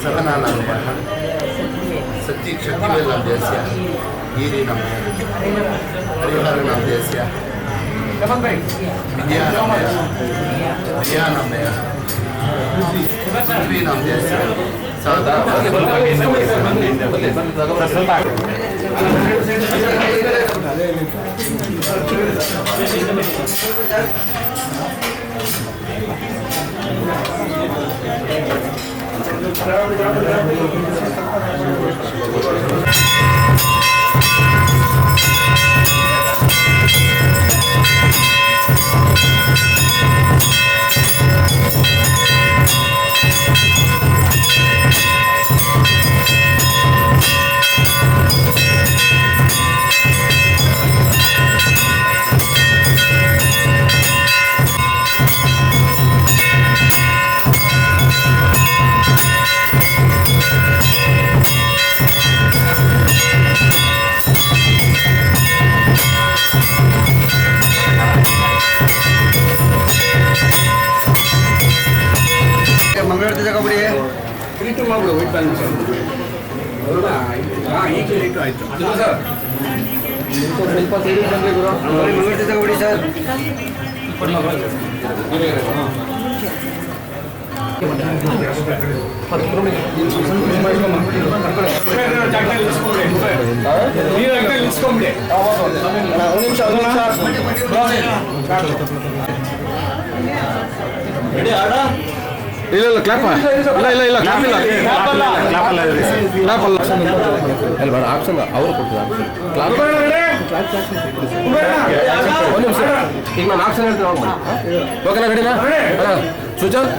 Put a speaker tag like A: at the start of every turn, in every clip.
A: ಸಹನಾನರ್ಮಃ ಸತ್ಯ ಶಕ್ತಿವೇಲಾಭ್ಯಾಸ್ಯ ಗೀರಿನಮಯ ಹರಿಹರನಾಭ್ಯಾಸ್ಯ ವಿದ್ಯಾನಮಯ ಧ್ಯಾನಮಯ ಪೃಥ್ವೀನಾಭ್ಯಾಸ್ಯ ಮಂಗಳೂರು ತಗೊಂಡ್ಬಿಡಿ ಇಟ್ಟು ಮಾಡ್ಬಿಡು white balance ಈಗ ಇಟ್ಟು ಆಯಿತು ಸರ್ ಸ್ವಲ್ಪ ಸೈಡ್ ಬಂದರೆ ಗುರು ಮಂಗಳೂರು ತಗೊಂಡ್ಬಿಡಿ ಸರ್ ಇಲ್ಲ ಕ್ಲಾಪ್ ಇಲ್ಲ ಕ್ಲಾಪ್ ಅಲ್ಲ ಬೇಡ ಆಪ್ಷನ್ ಅವರು ಕೊಡ್ತಾರೆ ಕ್ಲಾಪ್ ಒಂದು ನಿಮಿಷ ಈಗ ನಾನು ಆಪ್ಷನ್ ಹೇಳ್ತೀನಿ ಓಕೆನಾ ರೆಡಿನಾ ಸುಜನ್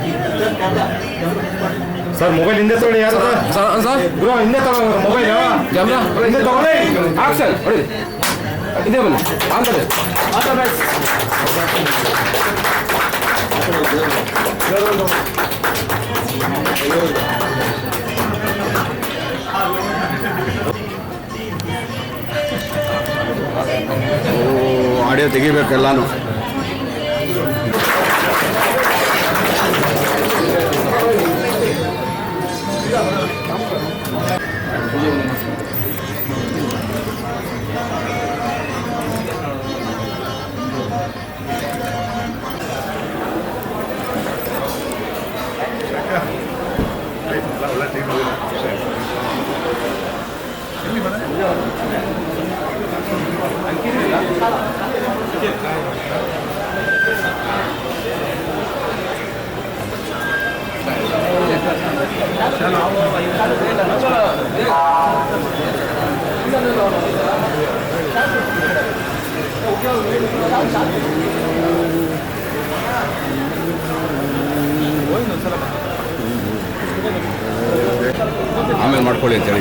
A: ಸರ್ ಮೊಬೈಲ್ ಹಿಂದೆ ತಗೊಳ್ಳಿ ಯಾರು ಸರ್ ಬ್ರೋ ಹಿಂದೆ ತಗೋ ಮೊಬೈಲ್ ಕ್ಯಾಮ್ರಾ ಹಿಂದೆ ತಗೊಳ್ಳಿ ಆಪ್ಷನ್ ಹೊಡಿ ಹಿಂದೆ ಬನ್ನಿ ಆನ್ ಮಾಡಿ ಆಡಿಯೋ ತೆಗಿಬೇಕೆಲ್ಲಾನು ಆಮೇಲೆ ಮಾಡ್ಕೊಳ್ಳಿ ಅಂತ ಹೇಳಿ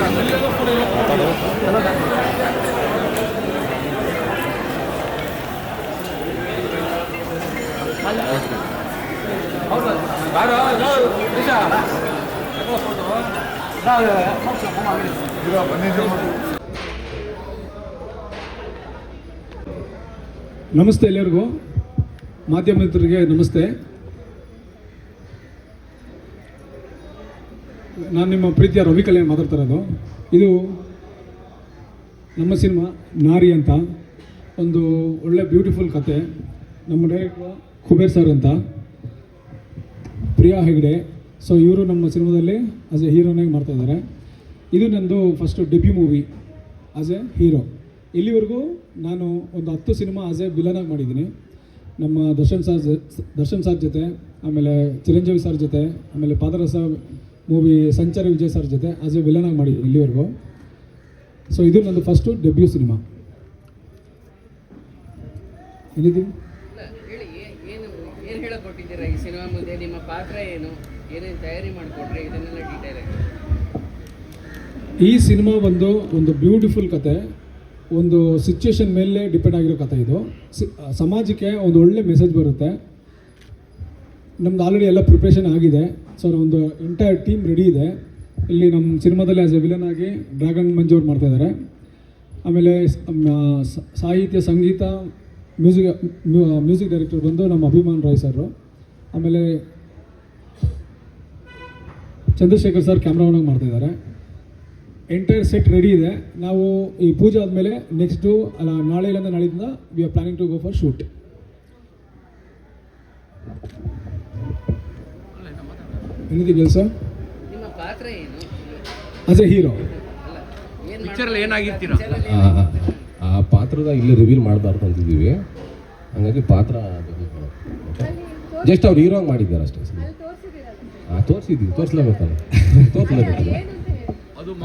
B: ನಮಸ್ತೆ ಎಲ್ಲರಿಗೂ, ಮಾಧ್ಯಮ ಮಿತ್ರರಿಗೆ ನಮಸ್ತೆ. ನಾನು ನಿಮ್ಮ ಪ್ರೀತಿಯ ರವಿ ಕಲ್ಯಾಣ್ ಮಾತಾಡ್ತಾ ಇರೋದು. ಇದು ನಮ್ಮ ಸಿನಿಮಾ ನಾರಿ ಅಂತ, ಒಂದು ಒಳ್ಳೆ ಬ್ಯೂಟಿಫುಲ್ ಕತೆ. ನಮ್ಮ ಡೈರೆಕ್ಟರ್ ಕುಬೇರ್ ಸರ್ ಅಂತ, ಪ್ರಿಯಾ ಹೆಗ್ಡೆ. ಸೊ ಇವರು ನಮ್ಮ ಸಿನಿಮಾದಲ್ಲಿ ಆಸ್ ಎ ಹೀರೋನಾಗಿ ಮಾಡ್ತಾಯಿದ್ದಾರೆ. ಇದು ನಂದು first debut movie as A hero. ಇಲ್ಲಿವರೆಗೂ ನಾನು ಒಂದು 10 ಸಿನಿಮಾ ಆಸ್ ಎ ವಿಲನಾಗಿ ಮಾಡಿದ್ದೀನಿ. ನಮ್ಮ ದರ್ಶನ್ ಸರ್ ಜೊತೆ, ಆಮೇಲೆ ಚಿರಂಜೀವಿ ಸರ್ ಜೊತೆ, ಆಮೇಲೆ ಪಾದರಸ ಮೂವಿ ಸಂಚಾರಿ ವಿಜಯ್ ಸರ್ ಜೊತೆ ಆಸ್ ಎ ವಿಲನಾಗಿ ಮಾಡಿದ್ದೀನಿ ಇಲ್ಲಿವರೆಗೂ. ಸೊ ಇದು ನಂದು ಫಸ್ಟು ಡೆಬ್ಯೂ ಸಿನಿಮಾ. ಏನಿದ್ದೀವಿ
C: ಏನು ಹೇಳಕೊಟ್ಟಿದ್ದೀರಾ ಈ ಸಿನಿಮಾ ಮುಂದೆ? ನಿಮ್ಮ ಪಾತ್ರ ಏನು, ಏನೇನು ತಯಾರಿ ಮಾಡಿಕೊಟ್ರೆ, ಇದನ್ನೆಲ್ಲ ಡೀಟೇಲ್ ಆಗಿ.
B: ಈ ಸಿನಿಮಾ ಒಂದು ಬ್ಯೂಟಿಫುಲ್ ಕತೆ, ಒಂದು ಸಿಚುವೇಶನ್ ಮೇಲೆ ಡಿಪೆಂಡ್ ಆಗಿರೋ ಕತೆ. ಇದು ಸಮಾಜಕ್ಕೆ ಒಂದು ಒಳ್ಳೆ ಮೆಸೇಜ್ ಬರುತ್ತೆ. ನಮ್ದು ಆಲ್ರೆಡಿ ಎಲ್ಲ ಪ್ರಿಪ್ರೇಷನ್ ಆಗಿದೆ. ಸೊ ಒಂದು ಎಂಟೈರ್ ಟೀಮ್ ರೆಡಿ ಇದೆ. ಇಲ್ಲಿ ನಮ್ಮ ಸಿನಿಮಾದಲ್ಲಿ ಆಸ್ ಎ ವಿಲನ್ ಆಗಿ ಡ್ರ್ಯಾಗನ್ ಮಂಜು ಅವ್ರು ಮಾಡ್ತಾಯಿದ್ದಾರೆ. ಆಮೇಲೆ ಸಾಹಿತ್ಯ ಸಂಗೀತ ಮ್ಯೂಸಿಕ್ ಡೈರೆಕ್ಟರ್ ಬಂದು ನಮ್ಮ ಅಭಿಮಾನ್ ರಾಯ್ ಸರ್. ಆಮೇಲೆ ಚಂದ್ರಶೇಖರ್ ಸರ್ ಕ್ಯಾಮ್ರಾವನ್ನಾಗಿ ಮಾಡ್ತಾಯಿದ್ದಾರೆ. ಎಂಟೈರ್ ಸೆಟ್ ರೆಡಿ ಇದೆ. ನಾವು ಈ ಪೂಜೆ ಆದಮೇಲೆ ನೆಕ್ಸ್ಟು ನಾಳೆ ಇಲ್ಲಿಂದ ನಾಳಿಂದ we are planning to go for shoot. Anything else sir?
C: ನಿಮ್ಮ ಪಾತ್ರ ಏನು
B: ಆಸ್ ಎ ಹೀರೋ?
C: ಏನು
A: ಪಿಕ್ಚರಲ್ಲಿ ಏನಾಗಿರ್ತೀರಾ?
D: ಆ ಪಾತ್ರದ ಇಲ್ಲಿ ರಿವೀಲ್ ಮಾಡಬಾರ್ದು ಅಂತಿದ್ದೀವಿ. ಹಾಗಾಗಿ ಪಾತ್ರ ಜಸ್ಟ್ ಅವ್ರು ಹೀರೋ ಮಾಡಿದ್ದಾರೆ ಅಷ್ಟೇ. ತೋರಿಸಿದ್ದೀವಿ, ತೋರಿಸ್ಲೇಬೇಕಲ್ಲ, ತೋರಿಸ್ಲೇಬೇಕಲ್ಲ.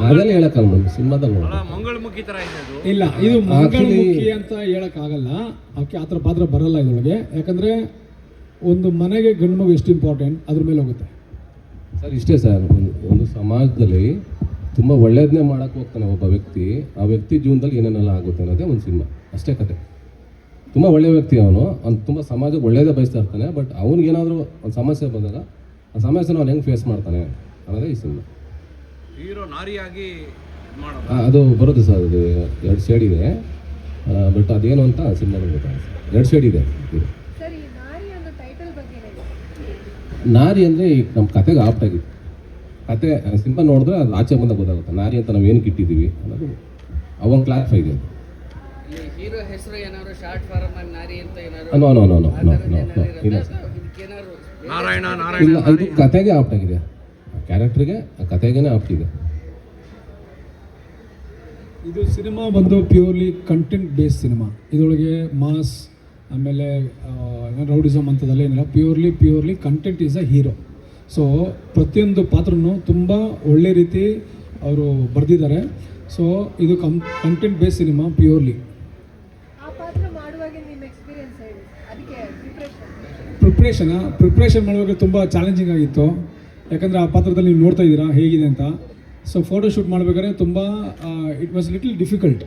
D: ಅದೆಲ್ಲ ಹೇಳಕ್ಕಲ್ಲ ನಮ್ಮ ಸಿನಿಮಾದಲ್ಲಿ ನೋಡಿ.
A: ಮಂಗಳಮುಖಿ ಥರ ಇದೆ ಅದು.
B: ಇಲ್ಲ, ಇದು ಮಂಗಳಮುಖಿ ಅಂತ ಹೇಳೋಕ್ಕಾಗಲ್ಲ. ಅವಕ್ಕೆ ಆ ಥರ ಪಾತ್ರ ಬರಲ್ಲ ಇದರೊಳಗೆ. ಯಾಕಂದರೆ ಒಂದು ಮನೆಗೆ ಗಂಡು ಮಗು ಎಷ್ಟು ಇಂಪಾರ್ಟೆಂಟ್ ಅದ್ರ ಮೇಲೆ ಹೋಗುತ್ತೆ
D: ಸರ್. ಇಷ್ಟೇ ಸರ್, ಒಂದು ಸಮಾಜದಲ್ಲಿ ತುಂಬ ಒಳ್ಳೇದನ್ನೇ ಮಾಡೋಕ್ಕೆ ಹೋಗ್ತಾನೆ ಒಬ್ಬ ವ್ಯಕ್ತಿ. ಆ ವ್ಯಕ್ತಿ ಜೀವನದಲ್ಲಿ ಏನೇನೆಲ್ಲ ಆಗುತ್ತೆ ಅನ್ನೋದೇ ಒಂದು ಸಿನಿಮಾ, ಅಷ್ಟೇ ಕತೆ. ತುಂಬ ಒಳ್ಳೆಯ ವ್ಯಕ್ತಿ ಅವನು ತುಂಬ ಸಮಾಜಕ್ಕೆ ಒಳ್ಳೇದೇ ಬಯಸ್ತಾ ಇರ್ತಾನೆ. ಬಟ್ ಅವ್ನಿಗೇನಾದರೂ ಒಂದು ಸಮಸ್ಯೆ ಬಂದಾಗ ಆ ಸಮಸ್ಯೆನ ಅವ್ನು ಹೆಂಗೆ ಫೇಸ್ ಮಾಡ್ತಾನೆ ಅನ್ನೋದೇ ಈ ಸಿನಿಮಾ.
A: ಹೀರೋ ನಾರಿಯಾಗಿ ಮಾಡೋದು
D: ಅದು ಬರುತ್ತೆ ಸರ್. ಅದು 2 ಶೇಡ್ ಇದೆ. ಬಟ್ ಅದೇನು ಅಂತ ಸಿನಿಮಾದಲ್ಲಿ ಗೊತ್ತಾಗುತ್ತೆ. 2 ಶೇಡ್ ಇದೆ. ನಾರಿ ಅಂದರೆ ಈಗ ನಮ್ಮ ಕತೆಗೆ ಆಪ್ಟಾಗಿತ್ತು. ಕತೆ ಸಿನಿಮಾ ನೋಡಿದ್ರೆ ಅದು ಆಚೆ ಬಂದಾಗ ಗೊತ್ತಾಗುತ್ತೆ ನಾರಿ ಅಂತ ನಾವು ಏನಕ್ಕೆ ಇಟ್ಟಿದ್ದೀವಿ ಅನ್ನೋದು ಅವಾಗ ಕ್ಲಾರಿಫೈ ಇದೆ.
C: ಹೀರೋ ಹೆಸರು ಏನಾದ್ರು ಶಾರ್ಟ್ ಫಾರ್ಮ್ ಆಗಿ ನಾರಿ ಅಂತ ಏನಾದ್ರು
D: ಇಲ್ಲ
A: ನಾರಾಯಣ
D: ಇಲ್ಲ, ಇದು ಕತೆಗೆ ಆಪ್ಟಾಗಿದೆ. ಕ್ಯಾರೆಕ್ಟ್ರಿಗೆ ಕತೆಗೇನೆ ಆಪ್ಟಿದೆ.
B: ಇದು ಸಿನಿಮಾ ಬಂದು ಪ್ಯೂರ್ಲಿ ಕಂಟೆಂಟ್ ಬೇಸ್ಡ್ ಸಿನಿಮಾ. ಇದರೊಳಗೆ ಮಾಸ್ ಆಮೇಲೆ ರೌಡಿಸಮ್ ಅಂತದಲ್ಲ ಏನಿಲ್ಲ. Purely content is a hero. So ಪ್ರತಿಯೊಂದು ಪಾತ್ರನೂ ತುಂಬ ಒಳ್ಳೆ ರೀತಿ ಅವರು ಬರೆದಿದ್ದಾರೆ. ಸೊ ಇದು content based cinema purely. Preparation ಮಾಡುವಾಗ ತುಂಬ ಚಾಲೆಂಜಿಂಗ್ ಆಗಿತ್ತು. ಯಾಕಂದರೆ ಆ ಪಾತ್ರದಲ್ಲಿ ನೀವು ನೋಡ್ತಾ ಇದ್ದೀರಾ ಹೇಗಿದೆ ಅಂತ. ಸೊ ಫೋಟೋಶೂಟ್ ಮಾಡಬೇಕಾದ್ರೆ ತುಂಬ ಇಟ್ ವಾಸ್ ಲಿಟಲ್ ಡಿಫಿಕಲ್ಟ್.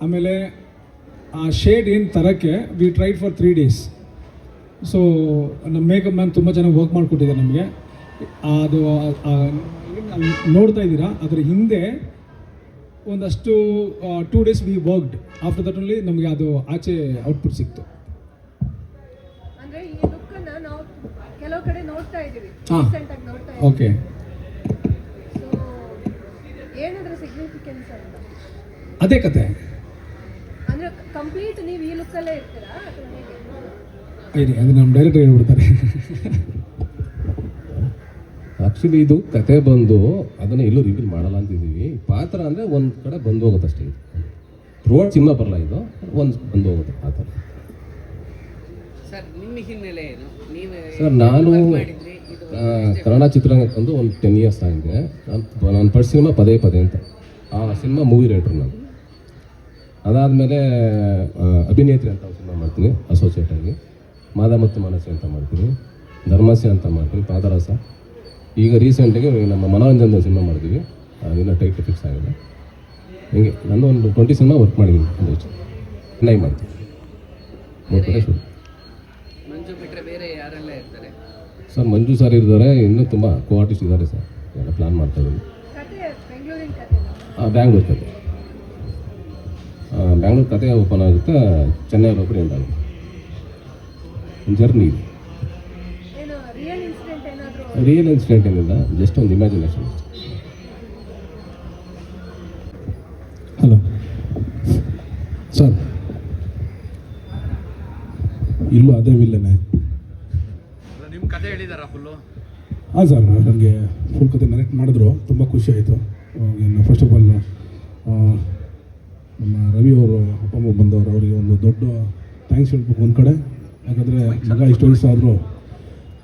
B: ಆಮೇಲೆ ಆ ಶೇಡ್ ಏನು ತರೋಕ್ಕೆ we tried for 3 days. So ನಮ್ಮ ಮೇಕಪ್ ಮ್ಯಾನ್ ತುಂಬ ಚೆನ್ನಾಗಿ ವರ್ಕ್ ಮಾಡಿಕೊಟ್ಟಿದ್ದಾರೆ ನಮಗೆ. ಅದು ನೋಡ್ತಾ ಇದ್ದೀರಾ, ಅದರ ಹಿಂದೆ ಒಂದಷ್ಟು 2 days V worked. After that only ನಮಗೆ ಅದು ಆಚೆ ಔಟ್ಪುಟ್ ಸಿಕ್ತು. ಓಕೆ, ಅದೇ ಕತೆ. ಅದು ನಮ್ಮ ಡೈರೆಕ್ಟರ್ ಹೇಳ್ಬಿಡ್ತಾರೆ.
D: ಆ್ಯಕ್ಚುಲಿ ಇದು ಕತೆ ಬಂದು ಅದನ್ನು ಎಲ್ಲೂ ರಿವೀಲ್ ಮಾಡಲ್ಲ ಅಂತಿದ್ದೀವಿ. ಪಾತ್ರ ಅಂದರೆ ಒಂದು ಕಡೆ ಬಂದು ಹೋಗುತ್ತೆ ಅಷ್ಟೇ. ಇದು ಥ್ರೂಔಟ್ ಸಿನಿಮಾ ಬರಲ್ಲ, ಇದು ಒಂದು ಬಂದು ಹೋಗುತ್ತೆ ಆ ಥರ.
C: ಸರ್ ನಿಮ್ಮ ಹಿನ್ನೆಲೆ ಏನು? ನೀವು
D: ಸರ್ ನಾನು ಕನ್ನಡ ಚಿತ್ರರಂಗಕ್ಕೆ ಬಂದು ಒಂದು 10 years ಆಗಿದೆ. ನಾನು ಫಸ್ಟ್ ಸಿನಿಮಾ ಪದೇ ಅಂತ ಆ ಸಿನಿಮಾ ಮೂವಿ ರೈಟ್ರು ನಾನು. ಅದಾದಮೇಲೆ ಅಭಿನೇತ್ರಿ ಅಂತ ಒಂದು ಸಿನಿಮಾ ಮಾಡ್ತೀನಿ ಅಸೋಸಿಯೇಟಾಗಿ. ಮಾದ ಮತ್ತು ಮನಸ್ಸೆ ಅಂತ ಮಾಡ್ತೀನಿ, ಧರ್ಮಸ್ಯ ಅಂತ ಮಾಡ್ತೀನಿ, ಪಾದರಸ. ಈಗ ರೀಸೆಂಟಾಗಿ ನಮ್ಮ ಮನೋರಂಜನ ಸಿನಿಮಾ ಮಾಡಿದ್ವಿ, ಇನ್ನೂ ಟೈಟ್ ಫಿಕ್ಸ್ ಆಗಿದೆ. ಹಿಂಗೆ ನಾನು ಒಂದು 20 ಸಿನಿಮಾ ವರ್ಕ್ ಮಾಡಿದ್ದೀನಿ. ಒಂದು ಚೆನ್ನೈ ಮಾಡ್ತೀನಿ. 3 ಕಡೆ ಶುರು.
C: ಮಂಜು ಬಿಟ್ಟರೆ ಬೇರೆ ಯಾರೆಲ್ಲ ಇರ್ತಾರೆ
D: ಸರ್? ಮಂಜು ಸರ್ ಇದ್ದಾರೆ, ಇನ್ನೂ ತುಂಬ ಆರ್ಟಿಸ್ಟ್ ಇದ್ದಾರೆ ಸರ್. ಎಲ್ಲ ಪ್ಲ್ಯಾನ್ ಮಾಡ್ತಾಯಿದ್ದೀನಿ. ಬ್ಯಾಂಗ್ಳೂರು ಕತೆ. ಬ್ಯಾಂಗ್ಳೂರು ಕತೆ ಓಪನ್ ಆಗುತ್ತೆ, ಚೆನ್ನೈಯಲ್ಲಿ ಒಬ್ಬರು ಎಂಡ್ ಆಗುತ್ತೆ. ಒಂದು ಜರ್ನಿ ಇದೆ. ರಿಯಲ್ ಇನ್ಸಿಡೆಂಟ್ ಏನಿಲ್ಲ, ಜಸ್ಟ್ ಒಂದು ಇಮ್ಯಾಜಿನೇಷನ್.
B: ಹಲೋ
E: ಸರ್, ಇಲ್ಲೂ ಅದೇ ವಿಲ್ಲನೇ.
A: ನಿಮ್ಮ ಕತೆ ಹೇಳಿದಾರಾ ಫುಲ್ಲು?
E: ಹಾಂ ಸರ್, ನನಗೆ ಫುಲ್ ಕತೆ ನರೇಟ್ ಮಾಡಿದ್ರು, ತುಂಬ ಖುಷಿ ಆಯಿತು. ಫಸ್ಟ್ ಆಫ್ ಆಲ್ ನಮ್ಮ ರವಿ ಅವರು ಅಪ್ಪ ಅಮ್ಮ ಬಂದವರು, ಅವರಿಗೆ ಒಂದು ದೊಡ್ಡ ಥ್ಯಾಂಕ್ಸ್ ಹೇಳ್ಬೇಕು ಒಂದು ಕಡೆ. ಯಾಕಂದರೆ ಮಗ ಇಷ್ಟು ವಯಸ್ಸು ಆದರೂ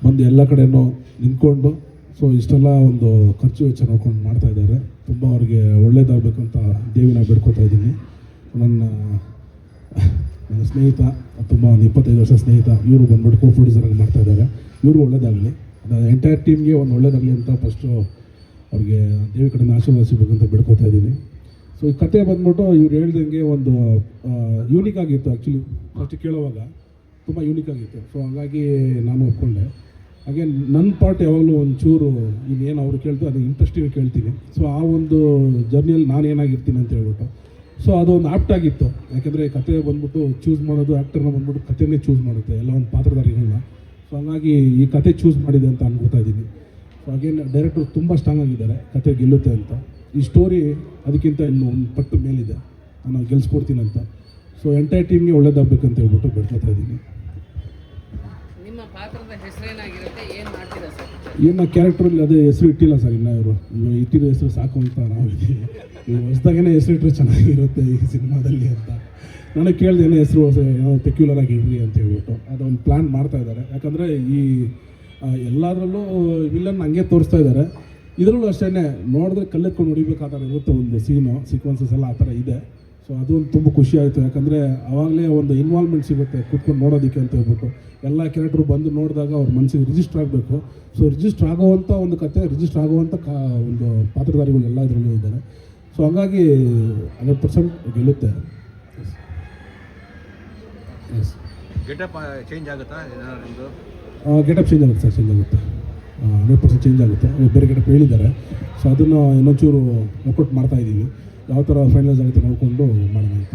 E: ಬಂದು ಎಲ್ಲ ಕಡೆಯೂ ನಿಂತ್ಕೊಂಡು ಸೊ ಇಷ್ಟೆಲ್ಲ ಒಂದು ಖರ್ಚು ವೆಚ್ಚ ನೋಡ್ಕೊಂಡು ಮಾಡ್ತಾಯಿದ್ದಾರೆ. ತುಂಬ ಅವ್ರಿಗೆ ಒಳ್ಳೇದಾಗಬೇಕು ಅಂತ ದೇವಿನ ಬೇಡ್ಕೊತಾ ಇದ್ದೀನಿ. ನನ್ನ ಸ್ನೇಹಿತ, ತುಂಬ ಒಂದು 25 ವರ್ಷ ಸ್ನೇಹಿತ, ಇವರು ಬಂದ್ಬಿಟ್ಟು ಪ್ರೊಡ್ಯೂಸರಾಗಿ ಮಾಡ್ತಾಯಿದ್ದಾರೆ. ಇವರು ಒಳ್ಳೇದಾಗಲಿ, ಅದು ಎಂಟೈರ್ ಟೀಮ್ಗೆ ಒಂದು ಒಳ್ಳೇದಾಗಲಿ ಅಂತ ಫಸ್ಟು ಅವ್ರಿಗೆ ದೇವಿ ಕಡೆಯಿಂದ ಆಶೀರ್ವಾದ ಸಿಗಬೇಕು ಅಂತ ಬೇಡ್ಕೊತಾ ಇದ್ದೀನಿ. ಸೊ ಈ ಕತೆ ಬಂದ್ಬಿಟ್ಟು ಇವ್ರು ಹೇಳ್ದಂಗೆ ಒಂದು ಯೂನಿಕ್ ಆಗಿತ್ತು. ಆ್ಯಕ್ಚುಲಿ ಫಸ್ಟ್ ಕೇಳುವಾಗ ತುಂಬ ಯೂನಿಕ್ ಆಗಿತ್ತು. ಸೊ ಹಾಗಾಗಿ ನಾನು ಒಪ್ಕೊಂಡೆ. ಹಾಗೆ ನನ್ನ ಪಾರ್ಟ್ ಯಾವಾಗಲೂ ಒಂಚೂರು ಇನ್ನೇನು ಅವ್ರು ಕೇಳ್ತಾರೆ ಅದು ಇಂಟ್ರೆಸ್ಟಿಂಗ್ ಕೇಳ್ತೀನಿ. ಸೊ ಆ ಒಂದು ಜರ್ನಿಯಲ್ಲಿ ನಾನು ಏನಾಗಿರ್ತೀನಿ ಅಂತ ಹೇಳ್ಬಿಟ್ಟು ಸೊ ಅದು ಒಂದು ಆಪ್ಟ್ ಆಗಿತ್ತು. ಯಾಕೆಂದರೆ ಕತೆ ಬಂದ್ಬಿಟ್ಟು ಚೂಸ್ ಮಾಡೋದು ಆ್ಯಕ್ಟರ್ನ ಬಂದ್ಬಿಟ್ಟು ಕಥೆನೇ ಚೂಸ್ ಮಾಡುತ್ತೆ ಎಲ್ಲ ಒಂದು ಪಾತ್ರಧಾರಿಗಳನ್ನ. ಸೊ ಹಾಗಾಗಿ ಈ ಕತೆ ಚೂಸ್ ಮಾಡಿದೆ ಅಂತ ಅನ್ಕೋತಾ ಇದ್ದೀನಿ. ಸೊ ಹಾಗೇನು ಡೈರೆಕ್ಟರ್ ತುಂಬ ಸ್ಟ್ರಾಂಗ್ ಆಗಿದ್ದಾರೆ, ಕತೆ ಗೆಲ್ಲುತ್ತೆ ಅಂತ. ಈ ಸ್ಟೋರಿ ಅದಕ್ಕಿಂತ ಇನ್ನು ಒಂದು ಪಟ್ಟು ಮೇಲಿದೆ, ನಾನು ಗೆಲ್ಸ್ಕೊಡ್ತೀನಿ ಅಂತ. ಸೊ ಎಂಟೈರ್ ಟೀಮ್ಗೆ ಒಳ್ಳೇದಾಗಬೇಕಂತ ಹೇಳ್ಬಿಟ್ಟು ಬೇಡ್ಕೊತಾ ಇದ್ದೀನಿ.
C: ನಿಮ್ಮ ಪಾತ್ರದ ಹೆಸರೇನಾಗಿರುತ್ತೆ, ಏನು ಮಾಡ್ತೀರಾ ಸರ್?
E: ಏನು ಕ್ಯಾರೆಕ್ಟ್ರಲ್ಲಿ ಅದೇ ಹೆಸರು ಇಟ್ಟಿಲ್ಲ ಸರ್ ಇನ್ನು ಇವರು. ಇವಾಗ ಇಟ್ಟಿರೋ ಹೆಸರು ಸಾಕು ಅಂತ ನಾವಿದ್ದೀವಿ. ಹೊಸದಾಗೇನೆ ಹೆಸರು ಇಟ್ಟರೆ ಚೆನ್ನಾಗಿರುತ್ತೆ ಈ ಸಿನಿಮಾದಲ್ಲಿ ಅಂತ ನನಗೆ ಕೇಳಿದೆ. ಏನೋ ಹೆಸರು ಏನೋ ಪೆಕ್ಯುಲರ್ ಆಗಿ ಇಡ್ರಿ ಅಂತ ಹೇಳ್ಬಿಟ್ಟು ಅದೊಂದು ಪ್ಲ್ಯಾನ್ ಮಾಡ್ತಾ ಇದ್ದಾರೆ. ಯಾಕಂದರೆ ಈ ಎಲ್ಲದರಲ್ಲೂ ವಿಲನ್ ಹಂಗೆ ತೋರಿಸ್ತಾ ಇದ್ದಾರೆ. ಇದರಲ್ಲೂ ಅಷ್ಟೇ ನೋಡಿದ್ರೆ ಕಲ್ಲೆತ್ಕೊಂಡು ಹೊಡಿಬೇಕಾದ್ರೆ ಇರುತ್ತೆ ಒಂದು ಸೀಕ್ವೆನ್ಸಸ್ ಎಲ್ಲ ಆ ಥರ ಇದೆ. ಸೊ ಅದು ಒಂದು ತುಂಬ ಖುಷಿ ಆಯಿತು. ಯಾಕಂದರೆ ಆವಾಗಲೇ ಒಂದು ಇನ್ವಾಲ್ವ್ಮೆಂಟ್ ಸಿಗುತ್ತೆ ಕೂತ್ಕೊಂಡು ನೋಡೋದಕ್ಕೆ ಅಂತ ಹೇಳ್ಬಿಟ್ಟು. ಎಲ್ಲ ಕ್ಯಾರೆಕ್ಟ್ರು ಬಂದು ನೋಡಿದಾಗ ಅವ್ರ ಮನಸ್ಸಿಗೆ ರಿಜಿಸ್ಟರ್ ಆಗಬೇಕು. ಸೊ ರಿಜಿಸ್ಟರ್ ಆಗೋವಂಥ ಒಂದು ಕತೆ, ರಿಜಿಸ್ಟರ್ ಆಗುವಂಥ ಒಂದು ಪಾತ್ರಧಾರಿಗಳು ಎಲ್ಲ ಇದರಲ್ಲೂ ಇದ್ದಾರೆ. ಸೊ ಹಾಗಾಗಿ 100% ಗೆಲ್ಲುತ್ತೆ. ಎಸ್
A: ಗೆಟಪ್ ಚೇಂಜ್ ಆಗುತ್ತಾ ನಿಮ್ಮದು?
E: ಗೆಟಪ್ ಚೇಂಜ್ ಆಗುತ್ತೆ ಸರ್, ಚೇಂಜ್ ಆಗುತ್ತೆ. 100% ಚೇಂಜ್ ಆಗುತ್ತೆ. ಬೇರೆ ಗೆಟಪ್ ಹೇಳಿದ್ದಾರೆ. ಸೊ ಅದನ್ನು ಇನ್ನೊಂಚೂರು ವರ್ಕೌಟ್ ಮಾಡ್ತಾಯಿದ್ದೀವಿ. ಯಾವ ಥರ ಫೈನಲೈಸ್ ಆಗುತ್ತೆ ನೋಡಿಕೊಂಡು ಮಾಡೋಣ ಅಂತ.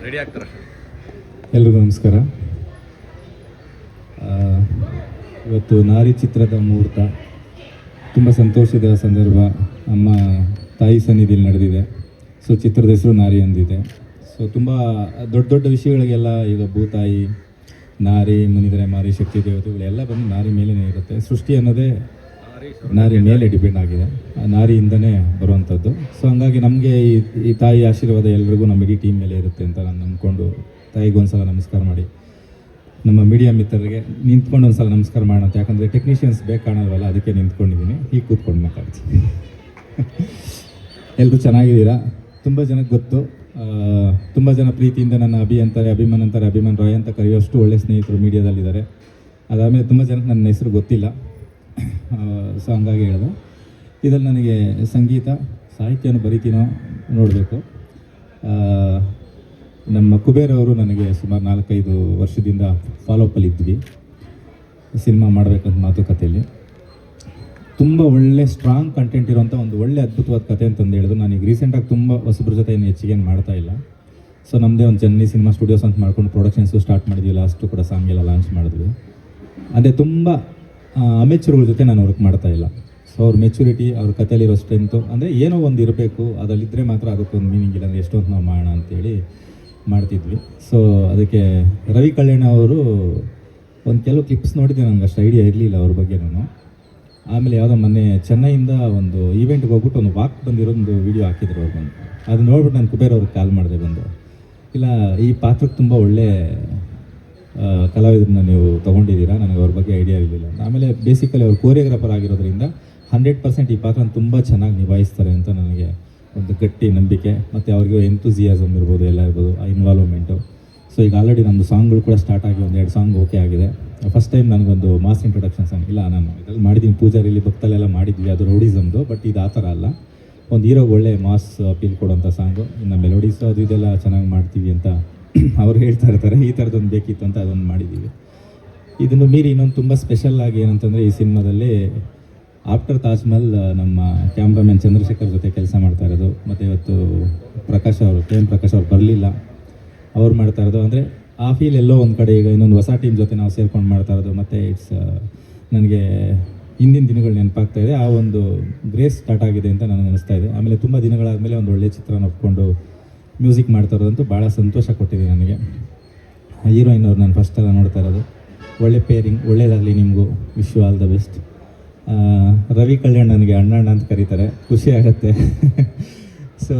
A: ರೆಡಿ ಆಗ್ತಾರೆ.
F: ಎಲ್ರಿಗೂ ನಮಸ್ಕಾರ. ಇವತ್ತು ನಾರಿ ಚಿತ್ರದ ಮುಹೂರ್ತ, ತುಂಬ ಸಂತೋಷದ ಸಂದರ್ಭ. ಅಮ್ಮ ತಾಯಿ ಸನ್ನಿಧಿಯಲ್ಲಿ ನಡೆದಿದೆ. ಸೊ ಚಿತ್ರದ ಹೆಸರು ನಾರಿ ಅಂದಿದೆ. ಸೊ ತುಂಬ ದೊಡ್ಡ ದೊಡ್ಡ ವಿಷಯಗಳಿಗೆಲ್ಲ ಈಗ ಭೂತಾಯಿ, ನಾರಿ, ಮುನಿದರೆ ಮಾರಿ, ಶಕ್ತಿ ದೇವತೆಗಳೆಲ್ಲ ಬಂದು ನಾರಿ ಮೇಲೇ ಇರುತ್ತೆ. ಸೃಷ್ಟಿ ಅನ್ನೋದೇ ನಾರಿ ಮೇಲೆ ಡಿಪೆಂಡ್ ಆಗಿದೆ, ಆ ನಾರಿಯಿಂದನೇ ಬರುವಂಥದ್ದು. ಸೊ ಹಂಗಾಗಿ ನಮಗೆ ಈ ತಾಯಿ ಆಶೀರ್ವಾದ ಎಲ್ರಿಗೂ ನಮ್ಮ ಇಡೀ ಟೀಮ್ ಮೇಲೆ ಇರುತ್ತೆ ಅಂತ ನಾನು ನಂಬ್ಕೊಂಡು ತಾಯಿಗೆ ಒಂದು ಸಲ ನಮಸ್ಕಾರ ಮಾಡಿ, ನಮ್ಮ ಮೀಡಿಯಾ ಮಿತ್ರರಿಗೆ ನಿಂತ್ಕೊಂಡು ಒಂದು ಸಲ ನಮಸ್ಕಾರ ಮಾಡೋಣ. ಯಾಕಂದರೆ ಟೆಕ್ನಿಷಿಯನ್ಸ್ ಬೇಕು ಕಾಣಲ್ವಲ್ಲ, ಅದಕ್ಕೆ ನಿಂತ್ಕೊಂಡಿದ್ದೀನಿ. ಹೀಗೆ ಕೂತ್ಕೊಂಡು ಮಾತಾಡ್ತೀನಿ. ಎಲ್ಲರೂ ಚೆನ್ನಾಗಿದ್ದೀರಾ? ತುಂಬ ಜನಕ್ಕೆ ಗೊತ್ತು. ತುಂಬ ಜನ ಪ್ರೀತಿಯಿಂದ ನನ್ನ ಅಂತಾರೆ, ಅಭಿಮಾನ್ ರಾಯ್ ಅಂತ ಕರೆಯೋಷ್ಟು ಒಳ್ಳೆ ಸ್ನೇಹಿತರು ಮೀಡಿಯಾದಲ್ಲಿದ್ದಾರೆ. ಅದಾದಮೇಲೆ ತುಂಬ ಜನಕ್ಕೆ ನನ್ನ ಹೆಸರು ಗೊತ್ತಿಲ್ಲ. ಸೊ ಹಂಗಾಗಿ ಹೇಳಿದೆ. ಇದರಲ್ಲಿ ನನಗೆ ಸಂಗೀತ ಸಾಹಿತ್ಯನೂ ಬರಿತೀನೋ ನೋಡಬೇಕು. ನಮ್ಮ ಕುಬೇರ್ ಅವರು ನನಗೆ ಸುಮಾರು 4-5 ವರ್ಷದಿಂದ ಫಾಲೋಅಪ್ಪಲ್ಲಿದ್ವಿ ಸಿನಿಮಾ ಮಾಡಬೇಕಂತ ಮಾತುಕತೆಯಲ್ಲಿ. ತುಂಬ ಒಳ್ಳೆ ಸ್ಟ್ರಾಂಗ್ ಕಂಟೆಂಟ್ ಇರೋಂಥ ಒಂದು ಒಳ್ಳೆ ಅದ್ಭುತವಾದ ಕತೆ ಅಂತಂದು ಹೇಳಿದ್ರು. ನಾನೀಗ ರೀಸೆಂಟಾಗಿ ತುಂಬ ಹೊಸಬ್ರ ಜೊತೆ ಏನು ಹೆಚ್ಚಿಗೆ ಮಾಡ್ತಾ ಇಲ್ಲ. ಸೊ ನಮ್ಮದೇ ಒಂದು ಜನ್ನಿ ಸಿನಿಮಾ ಸ್ಟುಡಿಯೋಸ್ ಅಂತ ಮಾಡ್ಕೊಂಡು ಪ್ರೊಡಕ್ಷನ್ಸು ಸ್ಟಾರ್ಟ್ ಮಾಡಿದ್ವಿ. ಲಾಸ್ಟು ಕೂಡ ಸಾಂಗ್ ಎಲ್ಲ ಲಾಂಚ್ ಮಾಡಿದ್ವಿ. ಅದೇ ತುಂಬ ಅಮೆಚೂರ್ಗಳ ಜೊತೆ ನಾನು ವರ್ಕ್ ಮಾಡ್ತಾ ಇಲ್ಲ. ಸೊ ಅವ್ರ ಮೆಚುರಿಟಿ, ಅವ್ರ ಕಥೆಯಲ್ಲಿರೋ ಸ್ಟ್ರೆಂತು, ಅಂದರೆ ಏನೋ ಒಂದು ಇರಬೇಕು, ಅದರಲ್ಲಿದ್ದರೆ ಮಾತ್ರ ಅದಕ್ಕೊಂದು ಮೀನಿಂಗ್ ಇಲ್ಲ. ಅಂದರೆ ಎಷ್ಟೊಂದು ನಾವು ಮಾಡೋಣ ಅಂತೇಳಿ ಮಾಡ್ತಿದ್ವಿ. ಸೊ ಅದಕ್ಕೆ ರವಿ ಕಲ್ಯಾಣ ಅವರು ಒಂದು ಕೆಲವು ಕ್ಲಿಪ್ಸ್ ನೋಡಿದ್ದೆ, ನನಗೆ ಅಷ್ಟು ಐಡಿಯಾ ಇರಲಿಲ್ಲ ಅವ್ರ ಬಗ್ಗೆ. ನಾನು ಆಮೇಲೆ ಯಾವುದೋ ಮೊನ್ನೆ ಚೆನ್ನೈಯಿಂದ ಒಂದು ಈವೆಂಟ್ಗೆ ಹೋಗ್ಬಿಟ್ಟು ಒಂದು ವಾಕ್ ಬಂದಿರೋದು ವೀಡಿಯೋ ಹಾಕಿದ್ರು ಅವ್ರು ಬಂದು. ಅದು ನೋಡ್ಬಿಟ್ಟು ನಾನು ಕುಬೇರ್ ಅವ್ರಿಗೆ ಕಾಲ್ ಮಾಡಿದೆ ಬಂದು, ಇಲ್ಲ ಈ ಪಾತ್ರಕ್ಕೆ ತುಂಬ ಒಳ್ಳೆ ಕಲಾವಿದರನ್ನ ನೀವು ತೊಗೊಂಡಿದ್ದೀರಾ, ನನಗೆ ಅವ್ರ ಬಗ್ಗೆ ಐಡಿಯಾ ಇರಲಿಲ್ಲ. ಆಮೇಲೆ ಬೇಸಿಕಲಿ ಅವ್ರು ಕೋರಿಯೋಗ್ರಾಫರ್ ಆಗಿರೋದ್ರಿಂದ 100% ಈ ಪಾತ್ರನ ತುಂಬ ಚೆನ್ನಾಗಿ ನಿಭಾಯಿಸ್ತಾರೆ ಅಂತ ನನಗೆ ಒಂದು ಗಟ್ಟಿ ನಂಬಿಕೆ. ಮತ್ತು ಅವ್ರಿಗೆ ಎಂತೂಸಿಯಾಸಮ್ ಇರ್ಬೋದು, ಎಲ್ಲ ಇರ್ಬೋದು, ಆ ಇನ್ವಾಲ್ವ್ಮೆಂಟು. ಸೊ ಈಗ ಆಲ್ರೆಡಿ ನಮ್ಮದು ಸಾಂಗ್ಗಳು ಕೂಡ ಸ್ಟಾರ್ಟ್ ಆಗಿ 1-2 ಸಾಂಗ್ ಓಕೆ ಆಗಿದೆ. ಫಸ್ಟ್ ಟೈಮ್ ನನಗೊಂದು ಮಾಸ್ ಇಂಟ್ರೊಡಕ್ಷನ್ ಸಾಂಗ್ ಇಲ್ಲ, ನಾನು ಇದರಲ್ಲಿ ಮಾಡಿದ್ದೀನಿ, ಪೂಜಾರಿಲಿ ಭಕ್ತಲ್ಲೆಲ್ಲ ಮಾಡಿದ್ವಿ, ಅದು ರೌಡಿಸಮ್ದು. ಬಟ್ ಇದು ಆ ಥರ ಅಲ್ಲ, ಒಂದು ಹೀರೋಗೆ ಒಳ್ಳೆ ಮಾಸ್ ಅಪೀಲ್ ಕೊಡೋಂಥ ಸಾಂಗು. ಇನ್ನು ಮೆಲೋಡೀಸು ಅದು ಇದೆಲ್ಲ ಚೆನ್ನಾಗಿ ಮಾಡ್ತೀವಿ ಅಂತ ಅವ್ರು ಹೇಳ್ತಾ ಇರ್ತಾರೆ. ಈ ಥರದೊಂದು ಬೇಕಿತ್ತು ಅಂತ ಅದೊಂದು ಮಾಡಿದ್ದೀವಿ. ಇದನ್ನು ಮೀರಿ ಇನ್ನೊಂದು ತುಂಬ ಸ್ಪೆಷಲ್ ಆಗಿ ಏನಂತಂದರೆ, ಈ ಸಿನಿಮಾದಲ್ಲಿ ಆಫ್ಟರ್ ತಾಜ್ಮಹಲ್ ನಮ್ಮ ಕ್ಯಾಮ್ರಾಮನ್ ಚಂದ್ರಶೇಖರ್ ಜೊತೆ ಕೆಲಸ ಮಾಡ್ತಾ ಇರೋದು. ಮತ್ತು ಇವತ್ತು ಪ್ರಕಾಶ್ ಅವರು, KM ಪ್ರಕಾಶ್ ಅವ್ರು ಬರಲಿಲ್ಲ, ಅವ್ರು ಮಾಡ್ತಾ ಇರೋದು. ಅಂದರೆ ಆ ಫೀಲ್ ಎಲ್ಲೋ ಒಂದು ಕಡೆ ಈಗ ಇನ್ನೊಂದು ಹೊಸ ಟೀಮ್ ಜೊತೆ ನಾವು ಸೇರ್ಕೊಂಡು ಮಾಡ್ತಾ ಇರೋದು. ಮತ್ತು ನನಗೆ ಹಿಂದಿನ ದಿನಗಳು ನೆನಪಾಗ್ತಾ ಇದೆ. ಆ ಒಂದು ಗ್ರೇಸ್ ಸ್ಟಾರ್ಟ್ ಆಗಿದೆ ಅಂತ ನನಗೆ ಅನಿಸ್ತಾ ಇದೆ. ಆಮೇಲೆ ತುಂಬ ದಿನಗಳಾದಮೇಲೆ ಒಂದು ಒಳ್ಳೆ ಚಿತ್ರನ ಒಪ್ಕೊಂಡು ಮ್ಯೂಸಿಕ್ ಮಾಡ್ತಾ ಇರೋದಂತೂ ಭಾಳ ಸಂತೋಷ ಕೊಟ್ಟಿದೆ ನನಗೆ. ಹೀರೋಯಿನ್ ಅವ್ರು ನಾನು ಫಸ್ಟ್ ಎಲ್ಲ ನೋಡ್ತಾ ಇರೋದು. ಒಳ್ಳೆ ಪೇರಿಂಗ್, ಒಳ್ಳೇದಾಗಲಿ ನಿಮಗೂ, wish you all the best. Ravi Kalyan ನನಗೆ ಅಣ್ಣ ಅಂತ ಕರೀತಾರೆ, ಖುಷಿ ಆಗುತ್ತೆ. ಸೊ